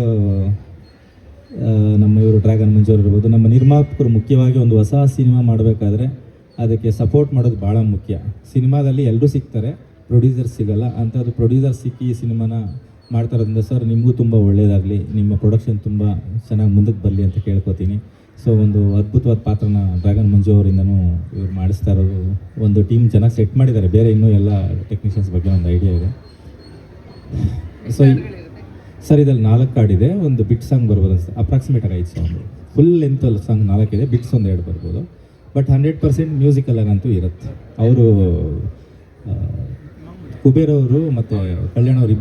F: ನಮ್ಮ ಇವರು ಡ್ರ್ಯಾಗನ್ ಮಂಜೂರು ಇರ್ಬೋದು, ನಮ್ಮ ನಿರ್ಮಾಪಕರು ಮುಖ್ಯವಾಗಿ ಒಂದು ಹೊಸ ಸಿನಿಮಾ ಮಾಡಬೇಕಾದ್ರೆ ಅದಕ್ಕೆ ಸಪೋರ್ಟ್ ಮಾಡೋದು ಭಾಳ ಮುಖ್ಯ. ಸಿನಿಮಾದಲ್ಲಿ ಎಲ್ಲರೂ ಸಿಗ್ತಾರೆ, ಪ್ರೊಡ್ಯೂಸರ್ ಸಿಗಲ್ಲ. ಅಂಥದ್ದು ಪ್ರೊಡ್ಯೂಸರ್ ಸಿಕ್ಕಿ ಈ ಸಿನಿಮಾನ ಮಾಡ್ತಾ ಇರೋದ್ರಿಂದ ಸರ್ ನಿಮಗೂ ತುಂಬ ಒಳ್ಳೆಯದಾಗಲಿ, ನಿಮ್ಮ ಪ್ರೊಡಕ್ಷನ್ ತುಂಬ ಚೆನ್ನಾಗಿ ಮುಂದಕ್ಕೆ ಬರಲಿ ಅಂತ ಕೇಳ್ಕೊತೀನಿ. ಸೊ ಒಂದು ಅದ್ಭುತವಾದ ಪಾತ್ರನ ಡ್ರ್ಯಾಗನ್ ಮಂಜು ಅವರಿಂದನೂ ಇವ್ರು ಮಾಡಿಸ್ತಾ ಇರೋದು. ಒಂದು ಟೀಮ್ ಚೆನ್ನಾಗಿ ಸೆಟ್ ಮಾಡಿದ್ದಾರೆ. ಬೇರೆ ಇನ್ನೂ ಎಲ್ಲ ಟೆಕ್ನಿಷಿಯನ್ಸ್ ಬಗ್ಗೆ ಒಂದು ಐಡಿಯಾ ಇದೆ. ಸೊ ಸರ್ ಇದರಲ್ಲಿ 4 ಹಾಡಿದೆ, ಒಂದು ಬಿಟ್ ಸಾಂಗ್ ಬರ್ಬೋದು ಅನ್ಸುತ್ತೆ, ಅಪ್ರಾಕ್ಸಿಮೇಟಾಗಿ 5 ಸಾಂಗ್. ಫುಲ್ ಲೆಂತ್ ಸಾಂಗ್ 4 ಇದೆ, ಬಿಟ್ಸ್ ಒಂದು 2 ಬರ್ಬೋದು. ಬಟ್ 100% ಮ್ಯೂಸಿಕಲ್ಲಾಗಂತೂ ಇರುತ್ತೆ. ಅವರು ಕುಬೇರ್ ಅವರು ಮತ್ತು ಕಲ್ಯಾಣ್ ಅವರು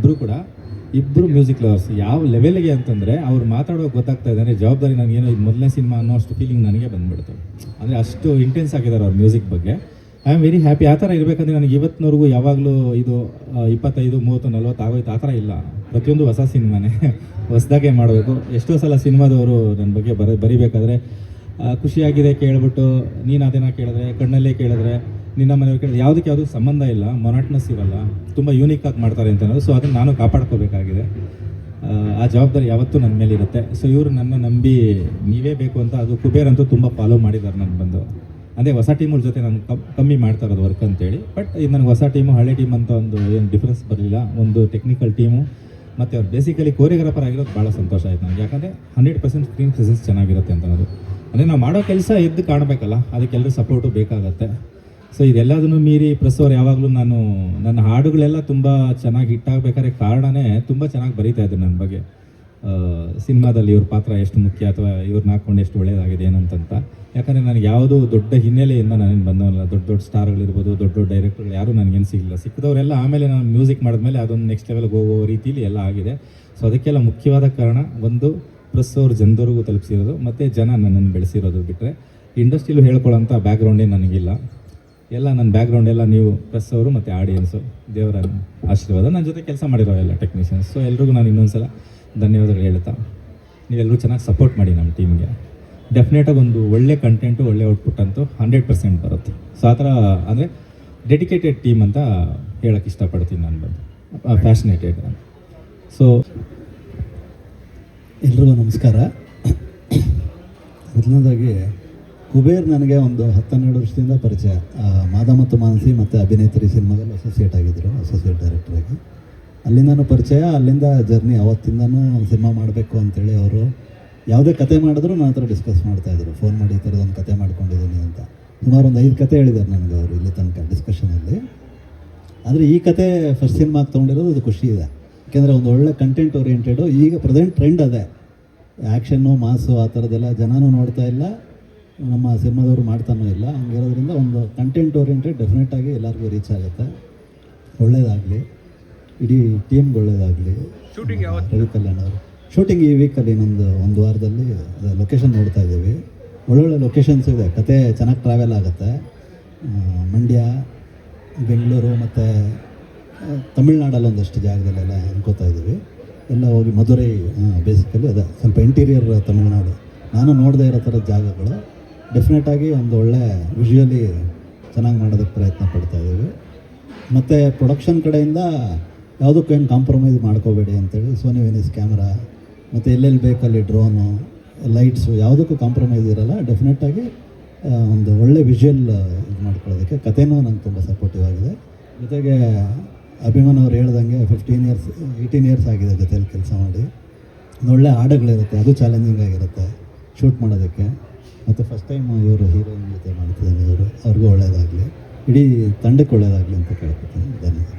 F: ಇಬ್ಬರು ಮ್ಯೂಸಿಕ್ ಲವರ್ಸ್. ಯಾವ ಲೆವೆಲ್ಗೆ ಅಂತಂದರೆ ಅವ್ರು ಮಾತಾಡೋಕೆ ಗೊತ್ತಾಗ್ತಾ ಇದ್ದಾರೆ, ಜವಾಬ್ದಾರಿ ನನಗೇನೋ ಇದು ಮೊದಲನೇ ಸಿನಿಮಾ ಅನ್ನೋ ಅಷ್ಟು ಫೀಲಿಂಗ್ ನನಗೆ ಬಂದುಬಿಡ್ತು. ಅಂದರೆ ಅಷ್ಟು ಇಂಟೆನ್ಸ್ ಆಗಿದ್ದಾರೆ ಅವ್ರ ಮ್ಯೂಸಿಕ್ ಬಗ್ಗೆ. I am very happy. ಆ ಥರ ಇರಬೇಕಂದ್ರೆ ನನಗೆ ಇವತ್ತಿನವರೆಗೂ ಯಾವಾಗಲೂ ಇದು 25, 30, 40 ಆಗೋಯ್ತು ಆ ಥರ ಇಲ್ಲ. ಪ್ರತಿಯೊಂದು ಹೊಸ ಸಿನಿಮಾನೇ ಹೊಸದಾಗೆ ಮಾಡಬೇಕು. ಎಷ್ಟೋ ಸಲ ಸಿನಿಮಾದವರು ನನ್ನ ಬಗ್ಗೆ ಬರಿಬೇಕಾದ್ರೆ ಖುಷಿಯಾಗಿದೆ ಕೇಳ್ಬಿಟ್ಟು, ನೀನು ಅದನ್ನು ಕೇಳಿದ್ರೆ, ಕಣ್ಣಲ್ಲೇ ಕೇಳಿದ್ರೆ, ನಿನ್ನ ಮನೆಯವ್ರು ಕೇಳಿದ್ರೆ, ಯಾವುದಕ್ಕೆ ಸಂಬಂಧ ಇಲ್ಲ, ಮೊನಾಟ್ನೆಸ್ ಇರಲ್ಲ, ತುಂಬ ಯೂನಿಕಾಗಿ ಮಾಡ್ತಾರೆ ಅಂತ ಅನ್ನೋದು. ಸೊ ಅದನ್ನು ನಾನು ಕಾಪಾಡ್ಕೋಬೇಕಾಗಿದೆ. ಆ ಜವಾಬ್ದಾರಿ ಯಾವತ್ತೂ ನನ್ನ ಮೇಲೆ ಇರುತ್ತೆ. ಸೊ ಇವರು ನನ್ನ ನಂಬಿ ನೀವೇ ಬೇಕು ಅಂತ, ಅದು ಕುಬೇರ್ ಅಂತೂ ತುಂಬ ಫಾಲೋ ಮಾಡಿದ್ದಾರೆ ನನಗೆ ಬಂದು. ಅದೇ ಹೊಸ ಟೀಮ್ಗಳ ಜೊತೆ ನಾನು ಕಮ್ಮಿ ಮಾಡ್ತಾ ಇರೋದು ವರ್ಕ್ ಅಂತೇಳಿ. ಬಟ್ ಇದು ನನಗೆ ಹೊಸ ಟೀಮು ಹಳೆ ಟೀಮ್ ಅಂತ ಒಂದು ಏನು ಡಿಫ್ರೆನ್ಸ್ ಬರಲಿಲ್ಲ. ಒಂದು ಟೆಕ್ನಿಕಲ್ ಟೀಮು ಮತ್ತು ಅವ್ರು ಬೇಸಿಕಲಿ ಕೋರಿಯೋಗ್ರಾಫರ್ ಆಗಿರೋದು ಭಾಳ ಸಂತೋಷ ಆಯ್ತು ನನಗೆ. ಯಾಕಂದರೆ 100% ಸ್ಕ್ರೀನ್ ಪ್ರೆಸೆನ್ಸ್ ಚೆನ್ನಾಗಿರುತ್ತೆ ಅಂತ ಅನ್ನೋದು. ಅಂದರೆ ನಾವು ಮಾಡೋ ಕೆಲಸ ಎದ್ದು ಕಾಣಬೇಕಲ್ಲ, ಅದಕ್ಕೆಲ್ಲರೂ ಸಪೋರ್ಟು ಬೇಕಾಗತ್ತೆ. ಸೊ ಇದೆಲ್ಲದನ್ನು ಮೀರಿ ಪ್ರೆಸ್ ಅವ್ರು ಯಾವಾಗಲೂ ನನ್ನ ಹಾಡುಗಳೆಲ್ಲ ತುಂಬ ಚೆನ್ನಾಗಿ ಹಿಟ್ಟಾಗಬೇಕಾದ್ರೆ ಕಾರಣನೇ ತುಂಬ ಚೆನ್ನಾಗಿ ಬರೀತಾ ಇದ್ರು ನನ್ನ ಬಗ್ಗೆ. ಸಿನಿಮಾದಲ್ಲಿ ಇವ್ರ ಪಾತ್ರ ಎಷ್ಟು ಮುಖ್ಯ ಅಥವಾ ಇವ್ರನ್ನ ಹಾಕ್ಕೊಂಡು ಎಷ್ಟು ಒಳ್ಳೆಯದಾಗಿದೆ ಏನಂತಂತ. ಯಾಕಂದರೆ ನನಗೆ ಯಾವುದೂ ದೊಡ್ಡ ಹಿನ್ನೆಲೆಯಿಂದ ನಾನೇನು ಬಂದವಲ್ಲ. ದೊಡ್ಡ ಸ್ಟಾರ್ಗಳಿರ್ಬೋದು, ದೊಡ್ಡ ಡೈರೆಕ್ಟರ್ಗಳು ಯಾರೂ ನನಗೇನು ಸಿಗಲಿಲ್ಲ. ಸಿಕ್ಕಿದವರೆಲ್ಲ ಆಮೇಲೆ ನಾನು ಮ್ಯೂಸಿಕ್ ಮಾಡಿದ್ಮೇಲೆ ಅದೊಂದು ನೆಕ್ಸ್ಟ್ ಲೆವೆಲ್ಗೆ ಹೋಗೋ ರೀತಿಯಲ್ಲಿ ಎಲ್ಲ ಆಗಿದೆ. ಸೊ ಅದಕ್ಕೆಲ್ಲ ಮುಖ್ಯವಾದ ಕಾರಣ ಒಂದು ಪ್ರೆಸ್ ಅವ್ರು ಜನದವರೆಗೂ ತಲುಪಿಸಿರೋದು ಮತ್ತು ಜನ ನನ್ನನ್ನು ಬೆಳೆಸಿರೋದು. ಬಿಟ್ಟರೆ ಇಂಡಸ್ಟ್ರಿಲೂ ಹೇಳ್ಕೊಳ್ಳೋಂಥ ಬ್ಯಾಕ್ಗ್ರೌಂಡೇ ನನಗಿಲ್ಲ. ಎಲ್ಲ ನನ್ನ ಬ್ಯಾಕ್ಗ್ರೌಂಡ್ ಎಲ್ಲ ನೀವು ಪ್ರೆಸ್ ಅವರು ಮತ್ತು ಆಡಿಯನ್ಸು, ದೇವರ ಆಶೀರ್ವಾದ, ನನ್ನ ಜೊತೆ ಕೆಲಸ ಮಾಡಿರೋ ಎಲ್ಲ ಟೆಕ್ನಿಷಿಯನ್ಸ್. ಸೊ ಎಲ್ರಿಗೂ ನಾನು ಇನ್ನೊಂದು ಸಲ ಧನ್ಯವಾದಗಳು ಹೇಳ್ತಾ, ನೀವೆಲ್ಲರೂ ಚೆನ್ನಾಗಿ ಸಪೋರ್ಟ್ ಮಾಡಿ ನಮ್ಮ ಟೀಮ್ಗೆ. ಡೆಫಿನೆಟಾಗಿ ಒಂದು ಒಳ್ಳೆ ಕಂಟೆಂಟು, ಒಳ್ಳೆ ಔಟ್ಪುಟ್ ಅಂತೂ 100% ಬರುತ್ತೆ. ಸೊ ಆ ಥರ ಅಂದರೆ ಡೆಡಿಕೇಟೆಡ್ ಟೀಮ್ ಅಂತ ಹೇಳೋಕ್ಕೆ ಇಷ್ಟಪಡ್ತೀನಿ ನಾನು ಬಂದು, ಪ್ಯಾಷನೇಟೆಡ್. ಸೊ
G: ಎಲ್ರಿಗೂ ನಮಸ್ಕಾರ. ಮೊದಲನೇದಾಗಿ ಕುಬೇರ್ ನನಗೆ ಒಂದು 10-12 ವರ್ಷದಿಂದ ಪರಿಚಯ. ಮಾದ ಮತ್ತು ಮಾನಸಿ ಮತ್ತು ಅಭಿನೇತ್ರಿ ಸಿನಿಮಾದಲ್ಲಿ ಅಸೋಸಿಯೇಟ್ ಆಗಿದ್ದರು, ಅಸೋಸಿಯೇಟ್ ಡೈರೆಕ್ಟ್ರಾಗಿ. ಅಲ್ಲಿಂದನೂ ಪರಿಚಯ, ಅಲ್ಲಿಂದ ಜರ್ನಿ. ಅವತ್ತಿಂದನೂ ಸಿನಿಮಾ ಮಾಡಬೇಕು ಅಂತೇಳಿ ಅವರು ಯಾವುದೇ ಕತೆ ಮಾಡಿದ್ರು ನನ್ನ ಹತ್ರ ಡಿಸ್ಕಸ್ ಮಾಡ್ತಾಯಿದ್ರು, ಫೋನ್ ಮಾಡಿ ಈ ಥರದೊಂದು ಕತೆ ಮಾಡ್ಕೊಂಡಿದ್ದೀನಿ ಅಂತ. ಸುಮಾರು ಒಂದು 5 ಕತೆ ಹೇಳಿದ್ದಾರೆ ನನಗೆ ಅವರು ಇಲ್ಲಿ ತನಕ ಡಿಸ್ಕಷನಲ್ಲಿ. ಆದರೆ ಈ ಕತೆ ಫಸ್ಟ್ ಸಿನಿಮಾಗೆ ತೊಗೊಂಡಿರೋದು ಅದು ಖುಷಿ ಇದೆ. ಯಾಕೆಂದರೆ ಒಂದು ಒಳ್ಳೆ ಕಂಟೆಂಟ್ ಓರಿಯೆಂಟೆಡು. ಈಗ ಪ್ರೆಸೆಂಟ್ ಟ್ರೆಂಡ್ ಅದೇ, ಆ್ಯಕ್ಷನ್ನು, ಮಾಸು ಆ ಥರದ್ದೆಲ್ಲ ಜನನೂ ನೋಡ್ತಾ ಇಲ್ಲ, ನಮ್ಮ ಸಿನಿಮಾದವರು ಮಾಡ್ತಾನೂ ಇಲ್ಲ. ಹಂಗಿರೋದ್ರಿಂದ ಒಂದು ಕಂಟೆಂಟ್ ಓರಿಯೆಂಟೆಡ್ ಡೆಫಿನೆಟಾಗಿ ಎಲ್ಲರಿಗೂ ರೀಚ್ ಆಗುತ್ತೆ. ಒಳ್ಳೆಯದಾಗಲಿ, ಇಡೀ ಟೀಮ್ಗೆ ಒಳ್ಳೆಯದಾಗಲಿ. ರವಿ ಕಲ್ಯಾಣ್ ಅವರು ಶೂಟಿಂಗ್ ಈ ವೀಕಲ್ಲಿ ಇನ್ನೊಂದು ವಾರದಲ್ಲಿ ಲೊಕೇಶನ್ ನೋಡ್ತಾ ಇದ್ದೀವಿ. ಒಳ್ಳೊಳ್ಳೆ ಲೊಕೇಶನ್ಸ್ ಇದೆ, ಕತೆ ಚೆನ್ನಾಗಿ ಟ್ರಾವೆಲ್ ಆಗುತ್ತೆ. ಮಂಡ್ಯ, ಬೆಂಗಳೂರು ಮತ್ತು ತಮಿಳ್ನಾಡಲ್ಲಿ ಒಂದಷ್ಟು ಜಾಗದಲ್ಲೆಲ್ಲ ಅನ್ಕೋತಾ ಇದ್ದೀವಿ. ಎಲ್ಲ ಹೋಗಿ ಮಧುರೈ, ಬೇಸಿಕಲಿ ಅದೇ ಸ್ವಲ್ಪ ಇಂಟೀರಿಯರ್ ತಮಿಳ್ನಾಡು. ನಾನು ನೋಡದೇ ಇರೋ ಥರದ ಜಾಗಗಳು. ಡೆಫಿನೆಟಾಗಿ ಒಂದು ಒಳ್ಳೆ ವಿಷುವಲಿ ಚೆನ್ನಾಗಿ ಮಾಡೋದಕ್ಕೆ ಪ್ರಯತ್ನ ಪಡ್ತಾಯಿದ್ದೀವಿ. ಮತ್ತು ಪ್ರೊಡಕ್ಷನ್ ಕಡೆಯಿಂದ ಯಾವುದಕ್ಕೂ ಏನು ಕಾಂಪ್ರಮೈಸ್ ಮಾಡ್ಕೋಬೇಡಿ ಅಂತೇಳಿ ಸೋನಿ ವೆನಿಸ್ ಕ್ಯಾಮ್ರಾ ಮತ್ತು ಎಲ್ಲೆಲ್ಲಿ ಬೇಕಲ್ಲಿ ಡ್ರೋನು, ಲೈಟ್ಸು ಯಾವುದಕ್ಕೂ ಕಾಂಪ್ರಮೈಸ್ ಇರೋಲ್ಲ. ಡೆಫಿನೆಟಾಗಿ ಒಂದು ಒಳ್ಳೆ ವಿಷುವಲ್ ಇದು ಮಾಡ್ಕೊಳ್ಳೋದಕ್ಕೆ ಕಥೆನೂ ನಂಗೆ ತುಂಬ ಸಪೋರ್ಟಿವ್ ಆಗಿದೆ. ಜೊತೆಗೆ ಅಭಿಮಾನ್ ಅವ್ರು ಹೇಳ್ದಂಗೆ 18 ಇಯರ್ಸ್ ಆಗಿದೆ ಜೊತೆಯಲ್ಲಿ ಕೆಲಸ ಮಾಡಿ. ಒಳ್ಳೆ ಹಾಡುಗಳಿರುತ್ತೆ, ಅದು ಚಾಲೆಂಜಿಂಗ್ ಆಗಿರುತ್ತೆ ಶೂಟ್ ಮಾಡೋದಕ್ಕೆ. ಮತ್ತು ಫಸ್ಟ್ ಟೈಮ್ ಇವರು ಹೀರೋಯಿನ್ ಜೊತೆ ಮಾಡ್ತಿದ್ದಾನೆ ಇವರು. ಅವ್ರಿಗೂ ಒಳ್ಳೆಯದಾಗಲಿ, ಇಡೀ ತಂಡಕ್ಕೆ ಒಳ್ಳೆಯದಾಗಲಿ ಅಂತ ಕೇಳ್ಕೊತೀನಿ. ಧನ್ಯವಾದ.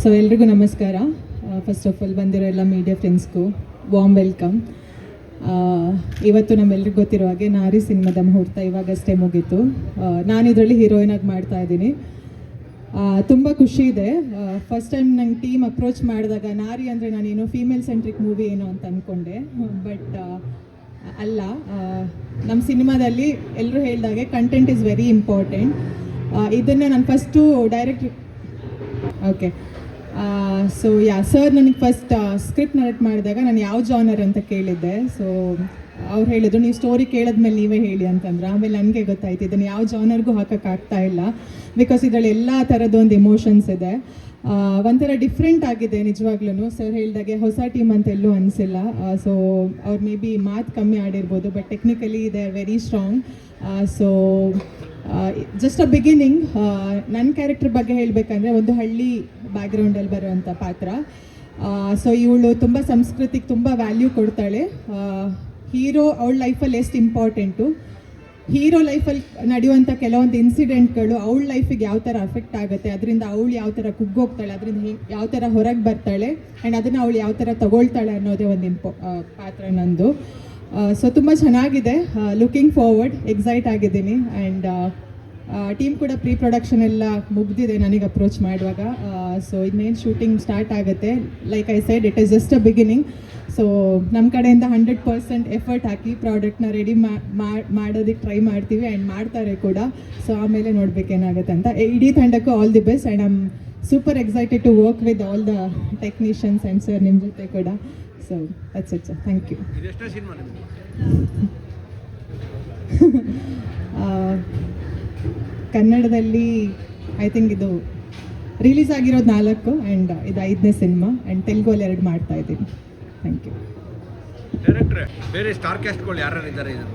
H: ಸೊ ಎಲ್ರಿಗೂ ನಮಸ್ಕಾರ. ಫಸ್ಟ್ ಆಫ್ ಆಲ್ ಬಂದಿರೋ ಎಲ್ಲ ಮೀಡಿಯಾ ಫ್ರೆಂಡ್ಸ್ಗೂ ವಾರ್ಮ್ ವೆಲ್ಕಮ್. ಇವತ್ತು ನಮ್ಮೆಲ್ರಿಗೂ ಗೊತ್ತಿರೋ ಹಾಗೆ ನಾರಿ ಸಿನಿಮಾದ ಮುಹೂರ್ತ ಇವಾಗಷ್ಟೇ ಮುಗೀತು. ನಾನು ಇದರಲ್ಲಿ ಹೀರೋಯಿನಾಗಿ ಮಾಡ್ತಾ ಇದ್ದೀನಿ. ತುಂಬ ಖುಷಿ ಇದೆ. ಫಸ್ಟ್ ಟೈಮ್ ನಂಗೆ ಟೀಮ್ ಅಪ್ರೋಚ್ ಮಾಡಿದಾಗ ನಾರಿ ಅಂದರೆ ನಾನೇನೋ ಫೀಮೇಲ್ ಸೆಂಟ್ರಿಕ್ ಮೂವಿ ಏನೋ ಅಂತ ಅಂದ್ಕೊಂಡೆ. ಬಟ್ ಅಲ್ಲ, ನಮ್ಮ ಸಿನಿಮಾದಲ್ಲಿ ಎಲ್ಲರೂ ಹೇಳಿದಾಗೆ ಕಂಟೆಂಟ್ ಈಸ್ ವೆರಿ ಇಂಪಾರ್ಟೆಂಟ್. ಇದನ್ನು ನಾನು ಫಸ್ಟು ಓಕೆ. ಸೊ ಸರ್ ನನಗೆ ಫಸ್ಟ್ ಸ್ಕ್ರಿಪ್ಟ್ ನರೇಟ್ ಮಾಡಿದಾಗ ನಾನು ಯಾವ ಜಾನರ್ ಅಂತ ಕೇಳಿದ್ದೆ. ಸೊ ಅವ್ರು ಹೇಳಿದ್ರು ನೀವು ಸ್ಟೋರಿ ಕೇಳಿದ್ಮೇಲೆ ನೀವೇ ಹೇಳಿ ಅಂತಂದ್ರೆ. ಆಮೇಲೆ ನನಗೆ ಗೊತ್ತಾಯ್ತು ಇದನ್ನು ಯಾವ ಜಾನರ್ಗೂ ಹಾಕೋಕ್ಕಾಗ್ತಾ ಇಲ್ಲ, ಬಿಕಾಸ್ ಇದರಲ್ಲಿ ಎಲ್ಲ ಥರದ್ದೊಂದು ಎಮೋಷನ್ಸ್ ಇದೆ. ಒಂಥರ ಡಿಫ್ರೆಂಟ್ ಆಗಿದೆ ನಿಜವಾಗ್ಲೂ. ಸರ್ ಹೇಳಿದಾಗೆ ಹೊಸ ಟೀಮ್ ಅಂತ ಎಲ್ಲೂ ಅನಿಸಿಲ್ಲ. ಸೊ ಅವ್ರು ಮೇ ಬಿ ಮಾತು ಕಮ್ಮಿ ಆಡಿರ್ಬೋದು, but technically they are very strong. So just a beginning. ನನ್ನ ಕ್ಯಾರೆಕ್ಟರ್ ಬಗ್ಗೆ ಹೇಳಬೇಕಂದ್ರೆ ಒಂದು ಹಳ್ಳಿ ಬ್ಯಾಕ್ಗ್ರೌಂಡಲ್ಲಿ ಬರುವಂಥ ಪಾತ್ರ. ಸೊ ಇವಳು ತುಂಬ ಸಂಸ್ಕೃತಿಗೆ ತುಂಬ ವ್ಯಾಲ್ಯೂ ಕೊಡ್ತಾಳೆ. ಹೀರೋ ಅವಳ ಲೈಫಲ್ಲಿ ಎಷ್ಟು ಇಂಪಾರ್ಟೆಂಟು ಹೀರೋ ಲೈಫಲ್ಲಿ ನಡೆಯುವಂಥ ಕೆಲವೊಂದು ಇನ್ಸಿಡೆಂಟ್ಗಳು ಅವಳ ಲೈಫಿಗೆ ಯಾವ ಥರ ಅಫೆಕ್ಟ್ ಆಗುತ್ತೆ, ಅದರಿಂದ ಅವಳು ಯಾವ ಥರ ಕುಗ್ಗೋಗ್ತಾಳೆ, ಅದರಿಂದ ಯಾವ ಥರ ಹೊರಗೆ ಬರ್ತಾಳೆ ಆ್ಯಂಡ್ ಅದನ್ನು ಅವಳು ಯಾವ ಥರ ತಗೊಳ್ತಾಳೆ ಅನ್ನೋದೇ ಒಂದು ಪಾತ್ರ ನಂದು. ಸೊ ತುಂಬ ಚೆನ್ನಾಗಿದೆ, ಲುಕಿಂಗ್ ಫಾರ್ವರ್ಡ್, ಎಕ್ಸೈಟ್ ಆಗಿದ್ದೀನಿ. ಆ್ಯಂಡ್ ಟೀಮ್ ಕೂಡ ಪ್ರೀ ಪ್ರೊಡಕ್ಷನ್ ಎಲ್ಲ ಮುಗ್ದಿದೆ ನನಗೆ ಅಪ್ರೋಚ್ ಮಾಡುವಾಗ. ಸೊ ಇನ್ನೇನು ಶೂಟಿಂಗ್ ಸ್ಟಾರ್ಟ್ ಆಗುತ್ತೆ. Like I said, it is just a beginning. So ನಮ್ಮ ಕಡೆಯಿಂದ 100% ಎಫರ್ಟ್ ಹಾಕಿ ಪ್ರಾಡಕ್ಟ್ನ ರೆಡಿ ಮಾಡೋದಕ್ಕೆ ಟ್ರೈ ಮಾಡ್ತೀವಿ ಆ್ಯಂಡ್ ಮಾಡ್ತಾರೆ ಕೂಡ. ಸೊ ಆಮೇಲೆ ನೋಡ್ಬೇಕೇನಾಗುತ್ತೆ ಅಂತ. ಇಡೀ ತಂಡಕ್ಕೂ all the best and I am super excited to work with all the technicians and sir ನಿಮ್ಮ ಜೊತೆ ಕೂಡ. So that's it sir, thank you. ಕನ್ನಡದಲ್ಲಿ ಐ ಥಿಂಕ್ ಇದು ರಿಲೀಸ್ ಆಗಿರೋದು 4 ಆ್ಯಂಡ್ ಇದು 5ನೇ ಸಿನಿಮಾ ಆ್ಯಂಡ್ ತೆಲುಗಲ್ಲಿ 2 ಮಾಡ್ತಾ ಇದ್ದೀನಿ. Thank you.
A: ಡೈರೆಕ್ಟ್ರೆ, ಬೇರೆ ಸ್ಟಾರ್ ಕ್ಯಾಸ್ಟ್ಗಳು ಯಾರು ಇದ್ದಾರೆ ಇದು?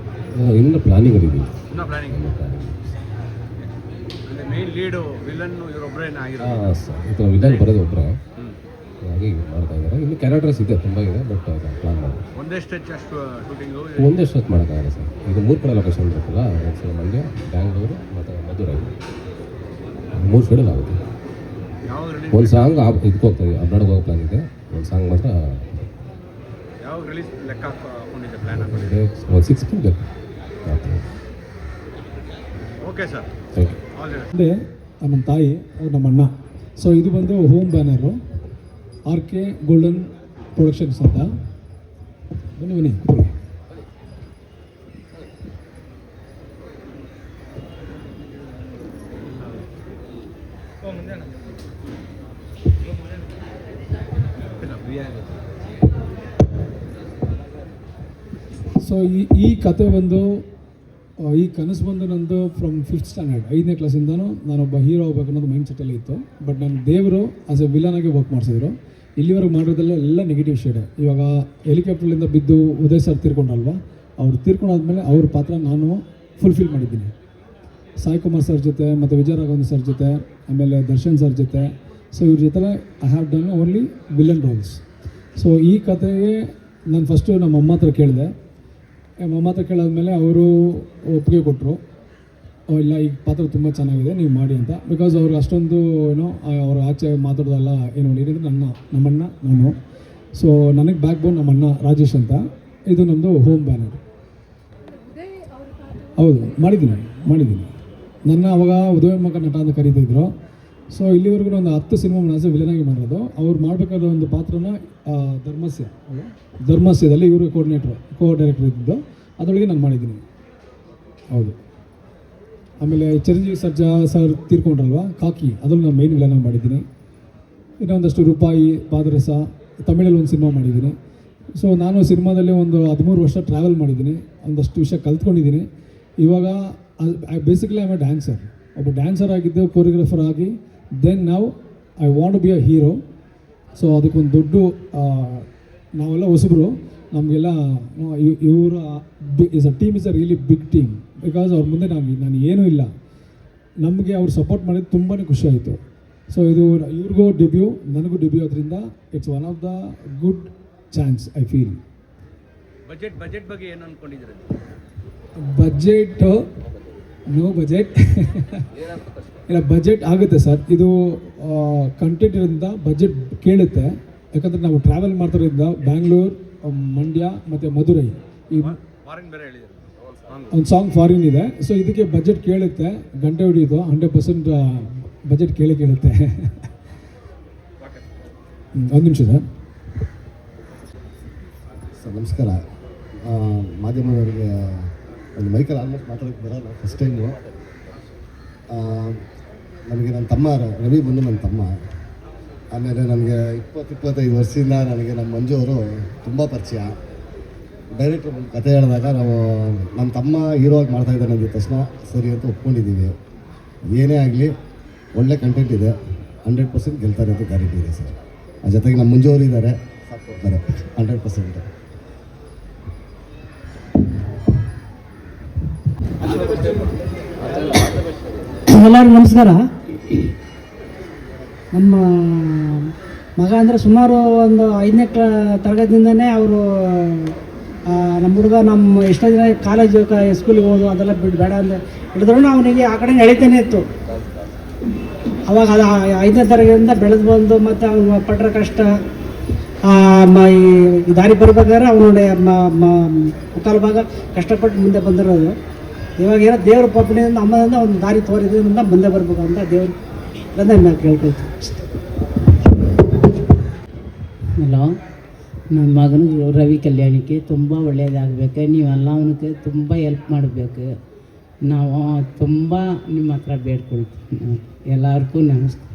D: ಇನ್ನು ಪ್ಲಾನಿಂಗ್ ಇದೆ.
A: ಇನ್ನೂ ಪ್ಲಾನಿಂಗ್. ಮೇನ್ ಲೀಡು ವಿಲನ್ನು ಇವರೊಬ್ಬರೇನ ಆಗಿರೋದು?
D: ಹಾಂ, ವಿಲನ್ ಬರೋದು ಒಬ್ಬರೇ, ಹಾಗಾಗಿ ಮಾಡ್ತಾ ಇದ್ದಾರೆ. ಇನ್ನು ಕ್ಯಾರೆಕ್ಟರ್ಸ್ ಇದೆ, ತುಂಬ ಇದೆ, ಬಟ್ ಪ್ಲಾನ್ ಮಾಡಿ
A: ಒಂದೇ ಸ್ಟೆಚ್ ಅಷ್ಟು ಶೂಟಿಂಗು
D: ಒಂದೇ ಸ್ಟೆಚ್ ಮಾಡೋಕ್ಕಾಗಲ್ಲ ಸರ್. ಇದು 3 ಕಡೆ ಲೊಕೇಶನ್ ಇರುತ್ತಲ್ಲ, ಮಂಡ್ಯ, ಬ್ಯಾಂಗ್ಳೂರು ಮತ್ತು ಮಧುರೈ, 3 ಕಡೆಯಲ್ಲಿ ಆಗುತ್ತೆ.
A: ಯಾವಾಗ ರಿಲೀಸ್?
D: ಒಂದು ಸಾಂಗ್ ಇದಕ್ಕೆ ಹೋಗ್ತದೆ, ಅಬ್ರಾಡ್ಗೆ ಹೋಗೋ ಪ್ಲಾನ್ ಇದೆ. ಒಂದು ಸಾಂಗ್ ಮಾತ್ರ
A: ಯಾವಾಗ ರಿಲೀಸ್ ಲೆಕ್ಕ ಹಾಕೊಂಡಿದ್ದೆ, ಪ್ಲ್ಯಾನ್ ಹಾಕೊಂಡಿದ್ದೆ?
D: ಒಂದು 6 ಬೇಕು.
A: Okay sir,
D: thank you.
A: All the best.
B: ಅಂದರೆ ನಮ್ಮ ತಾಯಿ, ಅವ್ರು ನಮ್ಮ ಅಣ್ಣ. ಸೊ ಇದು ಬಂದು home banner, RK golden productions ಅಂತ. ಬನ್ನಿ ಕೂತ್ಕೊಳ್ಳಿ. ಸೊ ಈ ಕತೆ ಬಂದು, ಈ ಕನಸು ಬಂದು ನಂದು ಫ್ರಮ್ 5th ಸ್ಟ್ಯಾಂಡರ್ಡ್, 5ನೇ ಕ್ಲಾಸಿಂದನೂ ನಾನೊಬ್ಬ ಹೀರೋ ಆಗಬೇಕು ಅನ್ನೋದು ಮೈಂಡ್ ಸೆಟ್ಟಲ್ಲಿ ಇತ್ತು. ಬಟ್ ನನ್ನ ದೇವರು ಆಸ್ ಎ ವಿಲನಾಗಿ ವರ್ಕ್ ಮಾಡಿಸಿದ್ರು. ಇಲ್ಲಿವರೆಗೆ ಮಾಡಿರೋದೆಲ್ಲ ಎಲ್ಲ ನೆಗೆಟಿವ್ ಶೇಡೆ. ಇವಾಗ ಹೆಲಿಕಾಪ್ಟರ್ಲಿಂದ ಬಿದ್ದು ಉದಯ್ ಸರ್ ತೀರ್ಕೊಂಡಲ್ವಾ, ಅವ್ರು ತೀರ್ಕೊಂಡಾದ್ಮೇಲೆ ಅವ್ರ ಪಾತ್ರ ನಾನು ಫುಲ್ಫಿಲ್ ಮಾಡಿದ್ದೀನಿ. ಸಾಯಿ ಕುಮಾರ್ ಸರ್ ಜೊತೆ ಮತ್ತು ವಿಜಯ ರಾಘವನ್ ಸರ್ ಜೊತೆ, ಆಮೇಲೆ ದರ್ಶನ್ ಸರ್ ಜೊತೆ. ಸೊ ಇವ್ರ ಜೊತೆ I have done only villain roles. So ಈ ಕತೆಗೆ ನಾನು ಫಸ್ಟು ನಮ್ಮ ಅಮ್ಮ ಹತ್ರ ಕೇಳಿದೆ. ಅಮ್ಮ ಹತ್ರ ಕೇಳಾದ್ಮೇಲೆ ಅವರು ಒಪ್ಪಿಗೆ ಕೊಟ್ಟರು. ಇಲ್ಲ, ಈ ಪಾತ್ರ ತುಂಬ ಚೆನ್ನಾಗಿದೆ, ನೀವು ಮಾಡಿ ಅಂತ. ಬಿಕಾಸ್ ಅವ್ರಿಗೆ ಅಷ್ಟೊಂದು ಏನೋ ಅವ್ರ ಆಚೆ ಮಾತಾಡೋದಲ್ಲ ಏನು ಏನಿದ್ರೆ ನಮ್ಮಣ್ಣ ನಾನು. ಸೊ ನನಗೆ ಬ್ಯಾಕ್ ಬೋನ್ ನಮ್ಮಣ್ಣ ರಾಜೇಶ್ ಅಂತ. ಇದು ನಮ್ಮದು ಹೋಮ್ ಬ್ಯಾನರ್. ಹೌದು, ಮಾಡಿದ್ದೀನಿ. ನನ್ನ ಅವಾಗ ಉದಯಮಕ ನಟ ಅಂತ ಕರೀತಿದ್ರು. ಸೊ ಇಲ್ಲಿವರೆಗೂ ಒಂದು 10 ಸಿನಿಮಾ ನಾನು ವಿಲನಾಗಿ ಮಾಡಿರೋದು. ಅವ್ರು ಮಾಡಬೇಕಾದ ಒಂದು ಪಾತ್ರನ ಧರ್ಮಸ್ಯದಲ್ಲಿ ಇವರು ಕೋ ಡೈರೆಕ್ಟರ್ ಇದ್ದಿದ್ದು, ಅದರೊಳಗೆ ನಾನು ಮಾಡಿದ್ದೀನಿ. ಹೌದು. ಆಮೇಲೆ ಚಿರಂಜೀವಿ ಸರ್ಜಾ ಸರ್ ತೀರ್ಕೊಂಡ್ರಲ್ವ, ಕಾಕಿ, ಅದನ್ನು ನಾನು ಮೈನ್ ವಿಲನಾಗಿ ಮಾಡಿದ್ದೀನಿ. ಇನ್ನೊಂದಷ್ಟು ರೂಪಾಯಿ, ಪಾದರಸ, ತಮಿಳಲ್ಲಿ ಒಂದು ಸಿನಿಮಾ ಮಾಡಿದ್ದೀನಿ. ಸೊ ನಾನು ಸಿನಿಮಾದಲ್ಲಿ ಒಂದು 13 ವರ್ಷ ಟ್ರಾವೆಲ್ ಮಾಡಿದ್ದೀನಿ, ಒಂದಷ್ಟು ವಿಷಯ ಕಲ್ತ್ಕೊಂಡಿದ್ದೀನಿ. ಇವಾಗ basically I am a dancer. ಒಬ್ಬ ಡ್ಯಾನ್ಸರ್ ಆಗಿದ್ದು, ಕೊರಿಯೋಗ್ರಾಫರ್ ಆಗಿ, ದೆನ್ ನಾವು I want to be a hero. So ಅದಕ್ಕೊಂದು ದೊಡ್ಡ ನಾವೆಲ್ಲ ಹೊಸಬರು, ನಮಗೆಲ್ಲ ಇವರ team is a really big team. Because ಅವ್ರ ಮುಂದೆ ನಾನು ಏನೂ ಇಲ್ಲ. ನಮಗೆ ಅವ್ರು ಸಪೋರ್ಟ್ ಮಾಡಿದ್ದು ತುಂಬಾ ಖುಷಿ ಆಯಿತು. ಸೊ ಇದು ಇವ್ರಿಗೂ ಡೆಬ್ಯೂ, ನನಗೂ ಡೆಬ್ಯೂ. ಅದರಿಂದ it's one of the good chance I feel.
A: Budget ಬಗ್ಗೆ ಏನು ಅಂದ್ಕೊಂಡಿದ್ದೀರಿ?
B: ಬಜೆಟ್ ನೋ ಬಜೆಟ್ ಇಲ್ಲ, ಬಜೆಟ್ ಆಗುತ್ತೆ ಸರ್. ಇದು ಕಂಟೆಂಟ್ ಇರೋದ್ರಿಂದ ಬಜೆಟ್ ಕೇಳುತ್ತೆ. ಯಾಕಂದರೆ ನಾವು ಟ್ರಾವೆಲ್ ಮಾಡ್ತಿರೋದ್ರಿಂದ ಬ್ಯಾಂಗ್ಳೂರು, ಮಂಡ್ಯ ಮತ್ತು ಮಧುರೈ, ಈ ಒಂದು ಸಾಂಗ್ ಫಾರಿನ್ ಇದೆ. ಸೊ ಇದಕ್ಕೆ ಬಜೆಟ್ ಕೇಳುತ್ತೆ, ಗಂಟೆ ಹೊಡಿಯೋದು 100% ಬಜೆಟ್ ಕೇಳುತ್ತೆ. ಒಂದು ನಿಮಿಷ
G: ಸರ್, ನಮಸ್ಕಾರ. ಮಾಧ್ಯಮದವರಿಗೆ ಒಂದು ಮೈಕಲ್ಲಿ ಆಲ್ಮೋಸ್ಟ್ ಮಾತಾಡೋಕ್ಕೆ ಬರೋಲ್ಲ, ಫಸ್ಟ್ ಟೈಮು. ನನಗೆ ನನ್ನ ತಮ್ಮ ರವಿ ಬಂದು ನನ್ನ ತಮ್ಮ. ಆಮೇಲೆ ನನಗೆ 20-25 ವರ್ಷದಿಂದ ನನಗೆ ನಮ್ಮ ಮಂಜು ಅವರು ತುಂಬ ಪರಿಚಯ. ಡೈರೆಕ್ಟ್ರ್ ಒಂದು ಕತೆ ಹೇಳಿದಾಗ ನಾವು ನನ್ನ ತಮ್ಮ ಹೀರೋ ಆಗಿ ಮಾಡ್ತಾಯಿದ್ದಾನೆ ಅಂದಿದ ತಕ್ಷಣ ಸರಿ ಅಂತ ಒಪ್ಕೊಂಡಿದ್ದೀವಿ. ಏನೇ ಆಗಲಿ ಒಳ್ಳೆ ಕಂಟೆಂಟ್ ಇದೆ, 100% ಗೆಲ್ತಾರೆ ಅಂತ ಗ್ಯಾರಂಟಿ ಇದೆ ಸರ್. ಆ ಜೊತೆಗೆ ನಮ್ಮ ಮಂಜು ಅವರು ಇದ್ದಾರೆ, ಸಾಥ್ ಕೊಡ್ತಾರೆ 100%.
I: ಎಲ್ಲರಿಗೂ ನಮಸ್ಕಾರ. ನಮ್ಮ ಮಗ ಅಂದರೆ ಸುಮಾರು ಒಂದು 5ನೇ ತರಗತಿಯಿಂದನೇ ಅವರು ನಮ್ಮ ಹುಡುಗ ನಮ್ಮ ಎಷ್ಟೋ ದಿನ ಕಾಲೇಜು ಸ್ಕೂಲಿಗೆ ಹೋದು ಅದೆಲ್ಲ ಬಿಟ್ಟು ಬೇಡ ಅಂತ ಹಿಡಿದ್ರೂ ಅವನಿಗೆ ಆ ಕಡೆ ಎಳಿತಾನೆ ಇತ್ತು. ಅವಾಗ ಅದು 5ನೇ ತರಗತಿಯಿಂದ ಬೆಳೆದು ಬಂದು ಮತ್ತು ಅವನು ಪಟ್ಟರೆ ಕಷ್ಟ ಈ ದಾರಿ ಬರ್ಬೇಕಾದ್ರೆ ಅವನು ಮುಕ್ಕಾಲು ಭಾಗ ಕಷ್ಟಪಟ್ಟು ಮುಂದೆ ಬಂದಿರೋದು. ಇವಾಗ ಏನೋ ದೇವ್ರ ಪಪ್ಪಣಿಯಿಂದ ಅಮ್ಮದಿಂದ ಒಂದು ದಾರಿ ತೋರಿದ್ರಿಂದ ಮುಂದೆ ಬರ್ಬೇಕು ಅಂತ ದೇವ್ರು ನಾನು ಕೇಳ್ಕೊಳ್ತೀನಿ.
J: ಹಲೋ, ನನ್ನ ಮಗನಿಗೆ ರವಿ ಕಲ್ಯಾಣಿಗೆ ತುಂಬ ಒಳ್ಳೆಯದಾಗಬೇಕು. ನೀವೆಲ್ಲ ಅವನಿಗೆ ತುಂಬ ಹೆಲ್ಪ್ ಮಾಡಬೇಕು. ನಾವು ತುಂಬ ನಿಮ್ಮ ಹತ್ರ ಬೇಡ್ಕೊಳ್ತೀವಿ. ಎಲ್ಲರಿಗೂ ನಮಸ್ಕಾರ.